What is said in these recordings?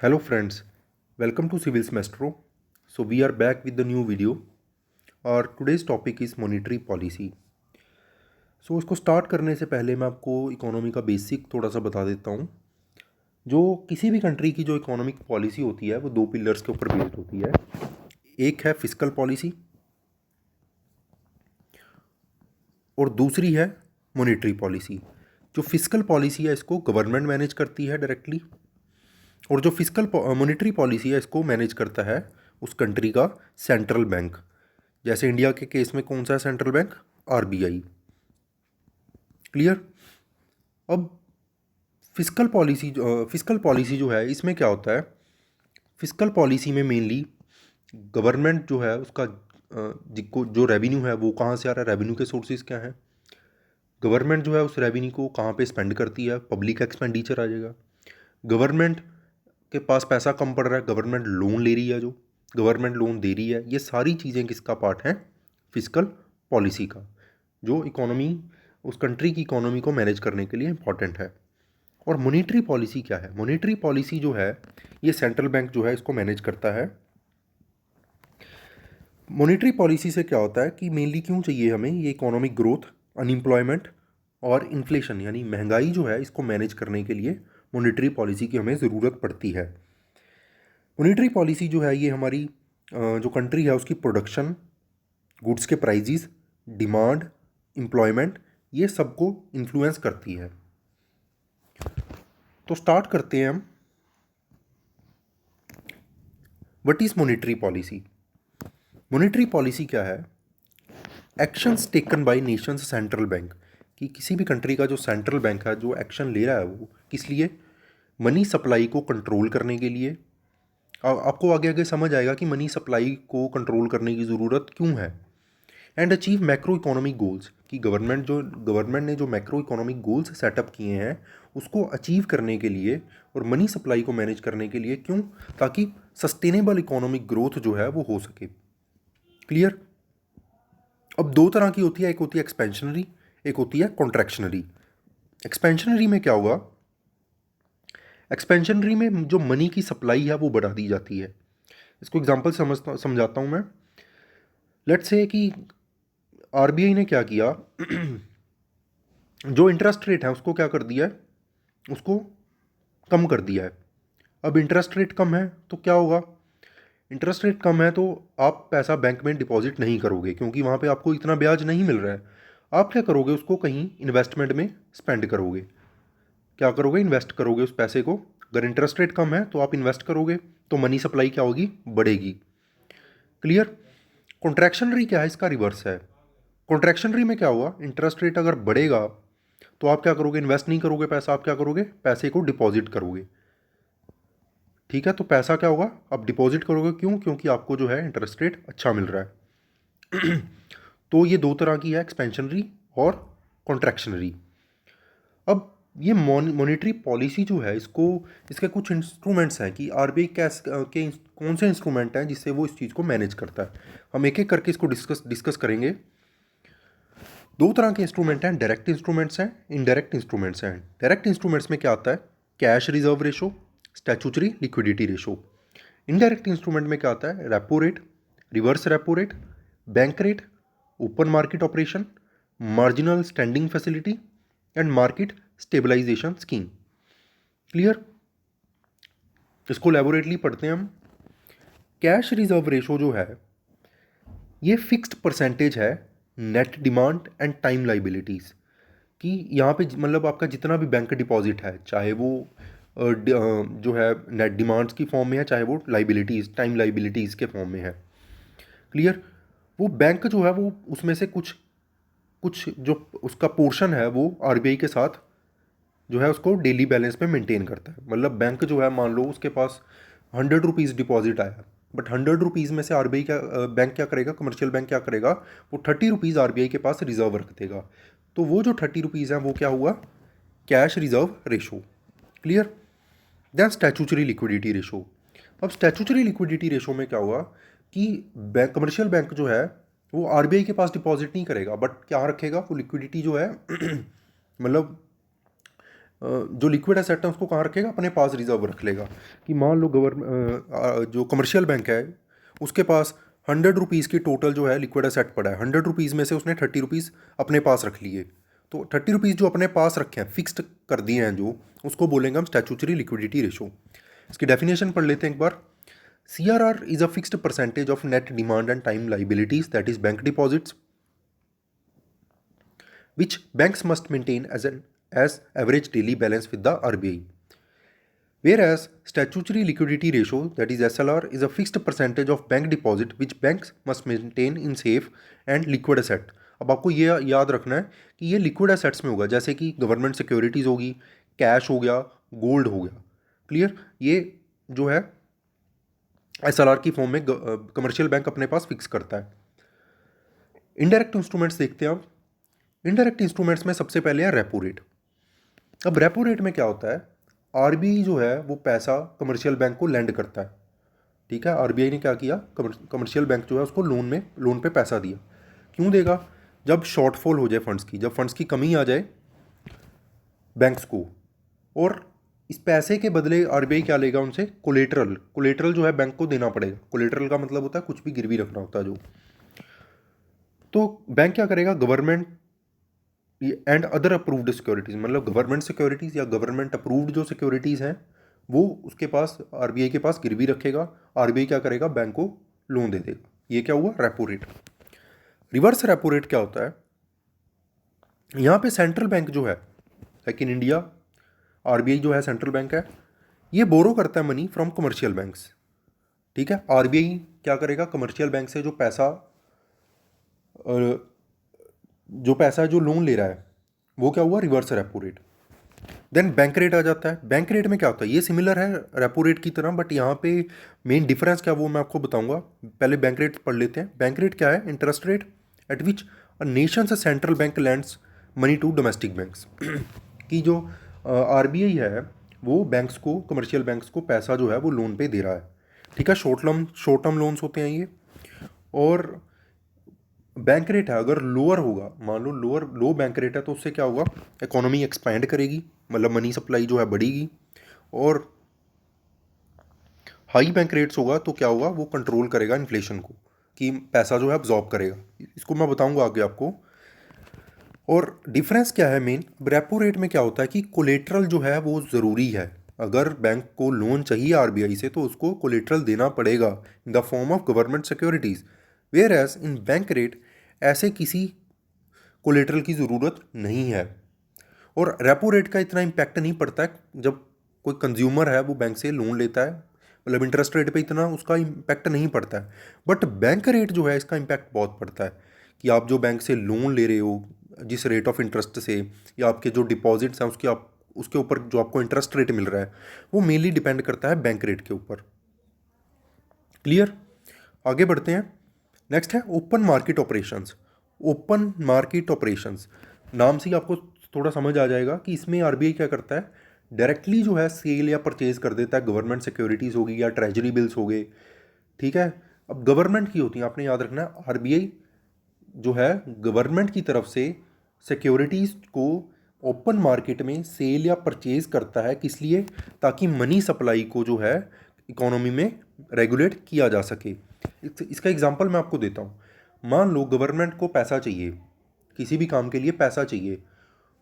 Hello friends, welcome to Civils Maestro. So we are back with the new video. Our today's topic is monetary policy. So इसको start करने से पहले मैं आपको economy का basic थोड़ा सा बता देता हूँ। जो किसी भी कंट्री की जो इकोनॉमिक पॉलिसी होती है वो दो पिलर्स के ऊपर बेस्ड होती है। एक है फिस्कल पॉलिसी और दूसरी है मॉनेटरी पॉलिसी। जो फिस्कल पॉलिसी है इसको गवर्नमेंट मैनेज करती है डायरेक्टली, और जो फिस्कल मॉनेटरी पॉलिसी है इसको मैनेज करता है उस कंट्री का सेंट्रल बैंक। जैसे इंडिया के केस में कौन सा है सेंट्रल बैंक? आरबीआई। क्लियर। अब फिस्कल पॉलिसी जो है इसमें क्या होता है? फिस्कल पॉलिसी में मेनली गवर्नमेंट जो है उसका जिसको जो रेवेन्यू है वो कहाँ से आ रहा है, रेवेन्यू के सोर्सेज क्या हैं, गवर्नमेंट जो है उस रेवेन्यू को कहाँ पे स्पेंड करती है, पब्लिक एक्सपेंडिचर आ जाएगा। गवर्नमेंट के पास पैसा कम पड़ रहा है, गवर्नमेंट लोन ले रही है, जो गवर्नमेंट लोन दे रही है, ये सारी चीज़ें किसका पार्ट हैं? फिस्कल पॉलिसी का, जो इकोनॉमी उस कंट्री की इकोनॉमी को मैनेज करने के लिए इंपॉर्टेंट है। और मॉनेटरी पॉलिसी क्या है? मॉनेटरी पॉलिसी जो है ये सेंट्रल बैंक जो है इसको मैनेज करता है। मॉनेटरी पॉलिसी से क्या होता है कि मेनली क्यों चाहिए हमें ये इकोनॉमिक ग्रोथ, अनएम्प्लॉयमेंट और इन्फ्लेशन यानी महंगाई जो है इसको मैनेज करने के लिए मॉनेटरी पॉलिसी की हमें ज़रूरत पड़ती है। मॉनेटरी पॉलिसी जो है ये हमारी जो कंट्री है उसकी प्रोडक्शन, गुड्स के प्राइजेस, डिमांड, एम्प्लॉयमेंट, ये सबको इन्फ्लुएंस करती है। तो स्टार्ट करते हैं हम। What is monetary policy? Monetary policy क्या है? Actions taken by Nations central bank, कि किसी भी कंट्री का जो सेंट्रल बैंक है जो एक्शन ले रहा है वो किस लिए? मनी सप्लाई को कंट्रोल करने के लिए। आपको आगे आगे समझ आएगा कि मनी सप्लाई को कंट्रोल करने की ज़रूरत क्यों है। And achieve macro economic goals, कि गवर्नमेंट ने जो मैक्रो इकोनॉमिक गोल्स सेटअप किए हैं उसको अचीव करने के लिए और मनी सप्लाई को मैनेज करने के लिए। क्यों? ताकि सस्टेनेबल इकोनॉमिक ग्रोथ जो है वो हो सके। क्लियर। अब दो तरह की होती है, एक होती है एक्सपेंशनरी, एक होती है कॉन्ट्रैक्शनरी। एक्सपेंशनरी में क्या होगा? एक्सपेंशनरी में जो मनी की सप्लाई है वो बढ़ा दी जाती है। इसको एग्जांपल समझाता हूँ मैं। लेट्स से कि आरबीआई ने क्या किया जो इंटरेस्ट रेट है उसको क्या कर दिया है, उसको कम कर दिया है। अब इंटरेस्ट रेट कम है तो क्या होगा? इंटरेस्ट रेट कम है तो आप पैसा बैंक में डिपॉजिट नहीं करोगे क्योंकि वहाँ पे आपको इतना ब्याज नहीं मिल रहा है। आप क्या करोगे? उसको कहीं इन्वेस्टमेंट में स्पेंड करोगे। क्या करोगे? इन्वेस्ट करोगे उस पैसे को। अगर इंटरेस्ट रेट कम है तो आप इन्वेस्ट करोगे तो मनी सप्लाई क्या होगी? बढ़ेगी। क्लियर। कॉन्ट्रैक्शनरी क्या है? इसका रिवर्स है। कॉन्ट्रैक्शनरी में क्या हुआ? इंटरेस्ट रेट अगर बढ़ेगा तो आप क्या करोगे? इन्वेस्ट नहीं करोगे पैसा, आप क्या करोगे? पैसे को डिपॉजिट करोगे। ठीक है, तो पैसा क्या होगा? आप डिपॉजिट करोगे। क्यों? क्योंकि आपको जो है इंटरेस्ट रेट अच्छा मिल रहा है। तो ये दो तरह की है, एक्सपेंशनरी और कॉन्ट्रैक्शनरी। अब ये मॉनेटरी पॉलिसी जो है इसको, इसके कुछ इंस्ट्रूमेंट्स हैं कि आरबीआई के कौन से इंस्ट्रूमेंट हैं जिससे वो इस चीज़ को मैनेज करता है। हम एक एक करके इसको डिस्कस करेंगे। दो तरह के इंस्ट्रूमेंट हैं, डायरेक्ट इंस्ट्रूमेंट्स हैं, इनडायरेक्ट इंस्ट्रूमेंट्स हैं। डायरेक्ट इंस्ट्रूमेंट्स में क्या आता है? Cash reserve ratio, statutory liquidity ratio. Indirect instrument में क्या आता है? Repo rate, reverse repo rate, bank rate, open market operation, marginal standing facility and market stabilization scheme. Clear. इसको लैबोरेटली पढ़ते हैं हम। कैश रिजर्व रेशो जो है ये फिक्स्ड परसेंटेज है net demand and time liabilities, कि यहाँ पे मतलब आपका जितना भी बैंक डिपॉजिट है चाहे वो जो है नेट डिमांड्स की फॉर्म में है चाहे वो लाइबिलिटीज़ टाइम लाइबिलिटीज़ के फॉर्म में है। क्लियर। वो बैंक जो है वो उसमें से कुछ कुछ जो उसका पोर्शन है वो आरबीआई के साथ जो है उसको डेली बैलेंस पे मेंटेन करता है। मतलब बैंक जो है मान लो उसके पास 100 रुपीज़ डिपॉजिट आया, बट 100 रुपीज़ में से आरबीआई क्या बैंक क्या करेगा, कमर्शियल बैंक क्या करेगा, वो 30 रुपीज़ आरबीआई के पास रिजर्व रख देगा। तो वो जो 30 रुपीज़ हैं वो क्या हुआ? Cash reserve ratio. Clear. Then statutory liquidity ratio. अब स्टैचूटरी लिक्विडिटी रेशो में क्या हुआ कि बैंक, कमर्शियल बैंक जो है वो आरबीआई के पास डिपॉजिट नहीं करेगा, बट क्या रखेगा? वो लिक्विडिटी जो है मतलब जो लिक्विड एसेट है उसको कहाँ रखेगा, अपने पास रिजर्व रख लेगा। कि मान लो जो कमर्शियल बैंक है उसके पास 100 रुपीज़ की टोटल जो है लिक्विड एसेट पड़ा है, 100 रुपीज़ में से उसने 30 रुपीज़ अपने पास रख लिए, तो 30 रुपीज़ जो अपने पास रखे हैं, फिक्स्ड कर दिए हैं जो, उसको बोलेंगे हम स्टैट्यूटरी लिक्विडिटी रेशो। इसकी डेफिनेशन पढ़ लेते हैं एक बार। CRR is a fixed percentage of net demand and time liabilities, that is bank deposits, which banks must maintain as average daily balance with the RBI. Whereas statutory liquidity ratio, that is SLR, is a fixed percentage of bank deposit which banks must maintain in safe and liquid asset. अब आपको ये याद रखना है कि ये liquid assets में होगा, जैसे कि गवर्नमेंट सिक्योरिटीज़ होगी, कैश हो गया, गोल्ड हो गया। क्लियर? ये जो है SLR की फॉर्म में कमर्शियल बैंक अपने पास फिक्स करता है। इनडायरेक्ट इंस्ट्रूमेंट्स देखते हैं अब। इनडायरेक्ट इंस्ट्रूमेंट्स में सबसे पहले है रेपो रेट। अब रेपो रेट में क्या होता है, आरबीआई जो है वो पैसा कमर्शियल बैंक को लैंड करता है। ठीक है, आरबीआई ने क्या किया, कमर्शियल बैंक जो है उसको लोन पे पैसा दिया। क्यों देगा? जब शॉर्टफॉल हो जाए फंड्स की, जब फंड्स की कमी आ जाए बैंक्स को, और इस पैसे के बदले आरबीआई क्या लेगा उनसे, कोलेटरल। कोलेटरल जो है बैंक को देना पड़ेगा। कोलेटरल का मतलब होता है कुछ भी गिरवी रखना होता है जो। तो बैंक क्या करेगा, government and other approved securities, मतलब गवर्नमेंट सिक्योरिटीज़ या गवर्नमेंट अप्रूव्ड जो सिक्योरिटीज़ हैं वो उसके पास, आरबीआई के पास गिरवी रखेगा। आरबीआई क्या करेगा, बैंक को लोन दे देगा। ये क्या हुआ, repo rate. Reverse repo rate क्या होता है, यहाँ पे सेंट्रल बैंक जो है, लाइक इन इंडिया आरबीआई जो है सेंट्रल बैंक है, ये बोरो करता है मनी फ्रॉम कमर्शियल बैंक्स। ठीक है, आरबीआई क्या करेगा, कमर्शियल बैंक से जो लोन ले रहा है वो क्या हुआ, reverse repo rate. Then bank rate आ जाता है। बैंक रेट में क्या होता है, ये सिमिलर है रेपो रेट की तरह, बट यहाँ पे मेन डिफरेंस क्या वो मैं आपको बताऊंगा। पहले बैंक रेट पढ़ लेते हैं। बैंक रेट क्या है, interest rate at which a nation's central bank lends money to domestic banks. कि जो आरबीआई है वो बैंक्स को, कमर्शियल बैंक्स को पैसा जो है वो लोन पे दे रहा है। ठीक है, शॉर्ट टर्म लोन्स होते हैं ये। और बैंक रेट है अगर लोअर होगा, मान लो लो बैंक रेट है, तो उससे क्या होगा, इकोनॉमी एक्सपैंड करेगी, मतलब मनी सप्लाई जो है बढ़ेगी। और हाई बैंक रेट्स होगा तो क्या होगा, वो कंट्रोल करेगा इन्फ्लेशन को, कि पैसा जो है अब्जॉर्ब करेगा। इसको मैं बताऊंगा आगे आपको। और डिफरेंस क्या है मेन, रेपो रेट में क्या होता है कि कोलेट्रल जो है वो ज़रूरी है। अगर बैंक को लोन चाहिए आरबीआई से तो उसको कोलेट्रल देना पड़ेगा in the form of government securities. Whereas in bank rate ऐसे किसी कोलेट्रल की ज़रूरत नहीं है। और रेपो रेट का इतना इम्पैक्ट नहीं पड़ता है जब कोई कंज्यूमर है वो बैंक से लोन लेता है, मतलब इंटरेस्ट रेट पे इतना उसका इम्पैक्ट नहीं पड़ता है। बट बैंक रेट जो है इसका इम्पैक्ट बहुत पड़ता है, कि आप जो बैंक से लोन ले रहे हो जिस रेट ऑफ इंटरेस्ट से, या आपके जो डिपॉजिट्स हैं उसके ऊपर जो आपको इंटरेस्ट रेट मिल रहा है वो मेनली डिपेंड करता है बैंक रेट के ऊपर। क्लियर? आगे बढ़ते हैं। नेक्स्ट है open market operations. Open market operations नाम से ही आपको थोड़ा समझ आ जाएगा कि इसमें आरबीआई क्या करता है, डायरेक्टली जो है सेल या परचेज कर देता है। गवर्नमेंट सिक्योरिटीज़ होगी या ट्रेजरी बिल्स हो गए। ठीक है, अब गवर्नमेंट की होती है, आपने याद रखना है, आरबीआई जो है गवर्नमेंट की तरफ से सिक्योरिटीज़ को ओपन मार्केट में सेल या परचेज करता है। किस लिए? ताकि मनी सप्लाई को जो है इकोनॉमी में रेगुलेट किया जा सके। इसका एग्जांपल मैं आपको देता हूँ। मान लो गवर्नमेंट को पैसा चाहिए, किसी भी काम के लिए पैसा चाहिए,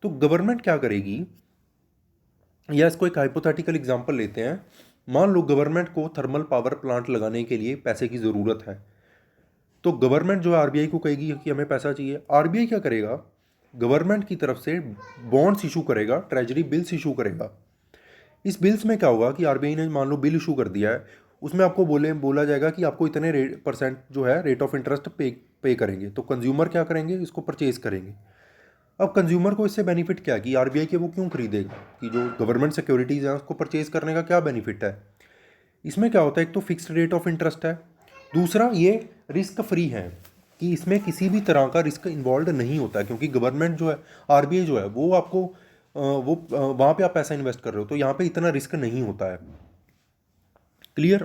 तो गवर्नमेंट क्या करेगी, या इसको एक हाइपोथेटिकल एग्जांपल लेते हैं। मान लो गवर्नमेंट को थर्मल पावर प्लांट लगाने के लिए पैसे की ज़रूरत है, तो गवर्नमेंट जो है आरबीआई को कहेगी कि हमें पैसा चाहिए। आरबीआई क्या करेगा, गवर्नमेंट की तरफ से बॉन्ड्स इशू करेगा, ट्रेजरी बिल्स इशू करेगा। इस बिल्स में क्या होगा कि आरबीआई ने मान लो बिल इशू कर दिया है, उसमें आपको बोला जाएगा कि आपको इतने परसेंट जो है रेट ऑफ इंटरेस्ट पे करेंगे। तो कंज्यूमर क्या करेंगे, इसको परचेज करेंगे। अब कंज्यूमर को इससे बेनिफिट क्या है कि आरबीआई के वो क्यों खरीदेगा, कि जो गवर्नमेंट सिक्योरिटीज़ है उसको परचेज करने का क्या बेनिफिट है। इसमें क्या होता है, एक तो फिक्स्ड रेट ऑफ इंटरेस्ट है, दूसरा ये रिस्क फ्री है, कि इसमें किसी भी तरह का रिस्क इन्वॉल्व नहीं होता है, क्योंकि गवर्नमेंट जो है, आरबीआई जो है वो आपको वहाँ पे आप पैसा इन्वेस्ट कर रहे हो, तो यहाँ पे इतना रिस्क नहीं होता है। क्लियर?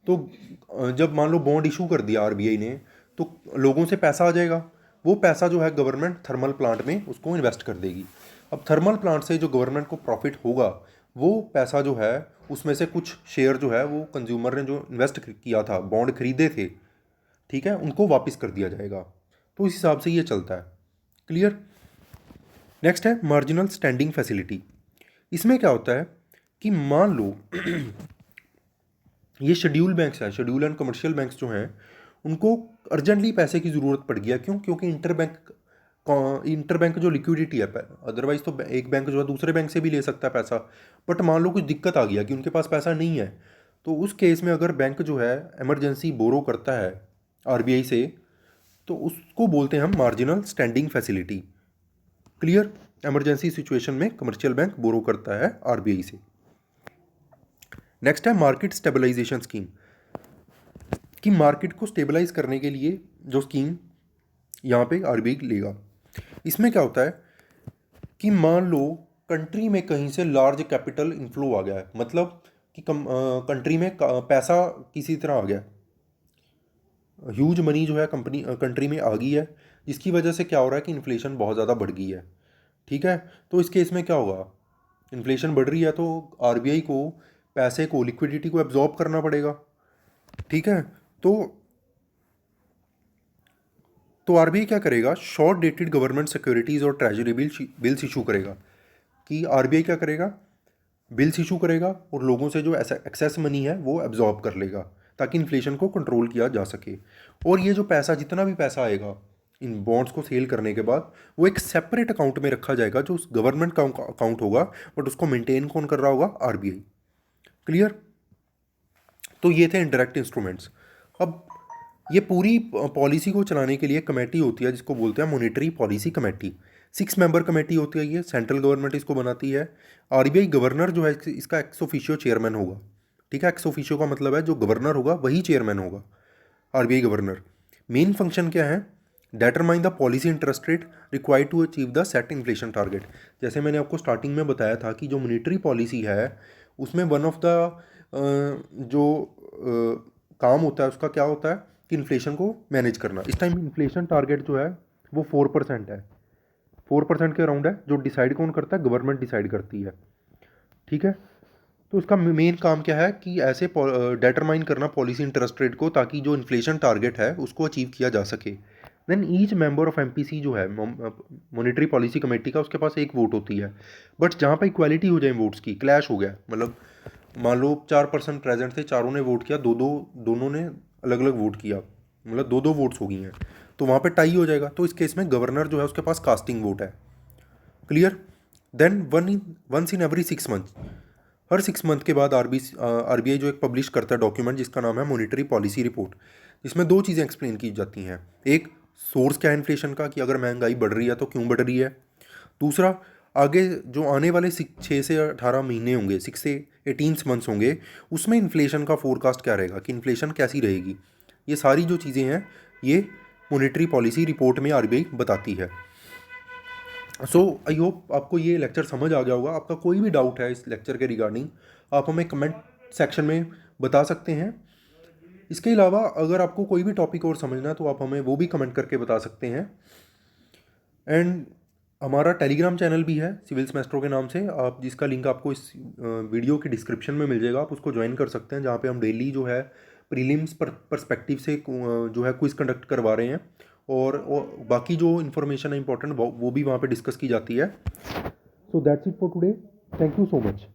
तो जब मान लो बॉन्ड इशू कर दिया आरबीआई ने, तो लोगों से पैसा आ जाएगा, वो पैसा जो है गवर्नमेंट थर्मल प्लांट में उसको इन्वेस्ट कर देगी। अब थर्मल प्लांट से जो गवर्नमेंट को प्रॉफिट होगा वो पैसा जो है उसमें से कुछ शेयर जो है वो कंज्यूमर ने जो इन्वेस्ट किया था, बॉन्ड खरीदे थे, ठीक है, उनको वापस कर दिया जाएगा। तो इस हिसाब से ये चलता है। क्लियर। नेक्स्ट है मार्जिनल स्टैंडिंग फैसिलिटी। इसमें क्या होता है कि मान लो ये शेड्यूल बैंक्स हैं, शेड्यूल एंड कमर्शियल बैंक्स जो हैं, उनको अर्जेंटली पैसे की ज़रूरत पड़ गया। क्यों? क्योंकि इंटर बैंक जो लिक्विडिटी है, अदरवाइज तो एक बैंक जो है दूसरे बैंक से भी ले सकता है पैसा, बट मान लो कुछ दिक्कत आ गया कि उनके पास पैसा नहीं है, तो उस केस में अगर बैंक जो है इमरजेंसी बोरो करता है आरबीआई से, तो उसको बोलते हैं हम marginal standing facility. Clear. Emergency situation में कमर्शियल बैंक बोरो करता है आरबीआई से। नेक्स्ट है मार्केट स्टेबलाइजेशन स्कीम, कि मार्केट को स्टेबलाइज करने के लिए जो स्कीम यहाँ पे आरबीआई लेगा। इसमें क्या होता है कि मान लो कंट्री में कहीं से लार्ज कैपिटल इनफ्लो आ गया है, मतलब कि कंट्री में पैसा किसी तरह आ गया, ह्यूज मनी जो है कंट्री में आ गई है, जिसकी वजह से क्या हो रहा है कि इन्फ्लेशन बहुत ज़्यादा बढ़ गई है। ठीक है, तो इस केस में क्या होगा, इन्फ्लेशन बढ़ रही है तो आरबीआई को पैसे को, लिक्विडिटी को एब्जॉर्ब करना पड़ेगा। ठीक है, तो आरबीआई क्या करेगा, शॉर्ट डेटेड गवर्नमेंट सिक्योरिटीज़ और ट्रेजरी बिल्स इशू करेगा। कि आरबीआई क्या करेगा, बिल्स इशू करेगा और लोगों से जो ऐसा एक्सेस मनी है वो एब्जॉर्ब कर लेगा, ताकि इन्फ्लेशन को कंट्रोल किया जा सके। और ये जो पैसा, जितना भी पैसा आएगा इन बॉन्ड्स को सेल करने के बाद, वो एक सेपरेट अकाउंट में रखा जाएगा जो उस गवर्नमेंट का अकाउंट होगा, बट उसको मेंटेन कौन कर रहा होगा, आरबीआई। क्लियर। तो ये थे इंडायरेक्ट इंस्ट्रूमेंट्स। अब ये पूरी पॉलिसी को चलाने के लिए कमेटी होती है जिसको बोलते हैं monetary policy committee. 6 member committee होती है, ये सेंट्रल गवर्नमेंट इसको बनाती है। आरबीआई गवर्नर जो है इसका एक्स ऑफिशियो चेयरमैन होगा। ठीक है, एक्स ऑफिशियो का मतलब है जो गवर्नर होगा वही चेयरमैन होगा, आरबीआई गवर्नर। मेन फंक्शन क्या है, determine the policy interest rate required to achieve the set inflation target. जैसे मैंने आपको स्टार्टिंग में बताया था कि जो मॉनेटरी पॉलिसी है उसमें वन ऑफ द जो काम होता है उसका क्या होता है कि इन्फ्लेशन को मैनेज करना। इस टाइम इन्फ्लेशन टारगेट जो है वो 4% है, 4% के अराउंड है, जो डिसाइड कौन करता है, गवर्नमेंट डिसाइड करती है। ठीक है, तो उसका मेन काम क्या है कि ऐसे डेटरमाइन करना पॉलिसी इंटरेस्ट रेट को, ताकि जो इन्फ्लेशन टारगेट है उसको अचीव किया जा सके। Then each member of MPC जो है मॉनेटरी पॉलिसी कमेटी का, उसके पास एक वोट होती है। बट जहाँ पर इक्वालिटी हो जाए वोट्स की, क्लैश हो गया, मतलब मान लो 4% प्रेजेंट थे, चारों ने वोट किया, दोनों ने अलग अलग वोट किया, मतलब दो वोट्स हो गई हैं, तो वहाँ पे टाई हो जाएगा। तो इस केस में गवर्नर जो है उसके पास कास्टिंग वोट है। Clear. Then once in every 6 month, हर 6 मंथ के बाद आरबीआई जो एक पब्लिश करता है डॉक्यूमेंट जिसका नाम है मॉनेटरी पॉलिसी रिपोर्ट, जिसमें 2 चीज़ें एक्सप्लेन की जाती हैं। एक, सोर्स क्या है इन्फ्लेशन का, कि अगर महंगाई बढ़ रही है तो क्यों बढ़ रही है। दूसरा, आगे जो आने वाले 6 से 18 महीने होंगे, 6 से 18 मंथ्स होंगे, उसमें इन्फ्लेशन का फोरकास्ट क्या रहेगा, कि इन्फ्लेशन कैसी रहेगी। ये सारी जो चीज़ें हैं ये मॉनेटरी पॉलिसी रिपोर्ट में आरबीआई बताती है। सो आई होप आपको ये लेक्चर समझ आ गया होगा। आपका कोई भी डाउट है इस लेक्चर के रिगार्डिंग, आप हमें कमेंट सेक्शन में बता सकते हैं। इसके अलावा अगर आपको कोई भी टॉपिक और समझना है तो आप हमें वो भी कमेंट करके बता सकते हैं। एंड हमारा टेलीग्राम चैनल भी है सिविल्स मैस्ट्रो के नाम से, आप जिसका लिंक आपको इस वीडियो के डिस्क्रिप्शन में मिल जाएगा, आप उसको ज्वाइन कर सकते हैं, जहाँ पे हम डेली जो है प्रीलिम्स पर्सपेक्टिव से जो है क्विज़ कंडक्ट करवा रहे हैं, और बाकी जो इन्फॉर्मेशन है इंपॉर्टेंट वो भी वहाँ पे डिस्कस की जाती है। So that's it for today, thank you so much.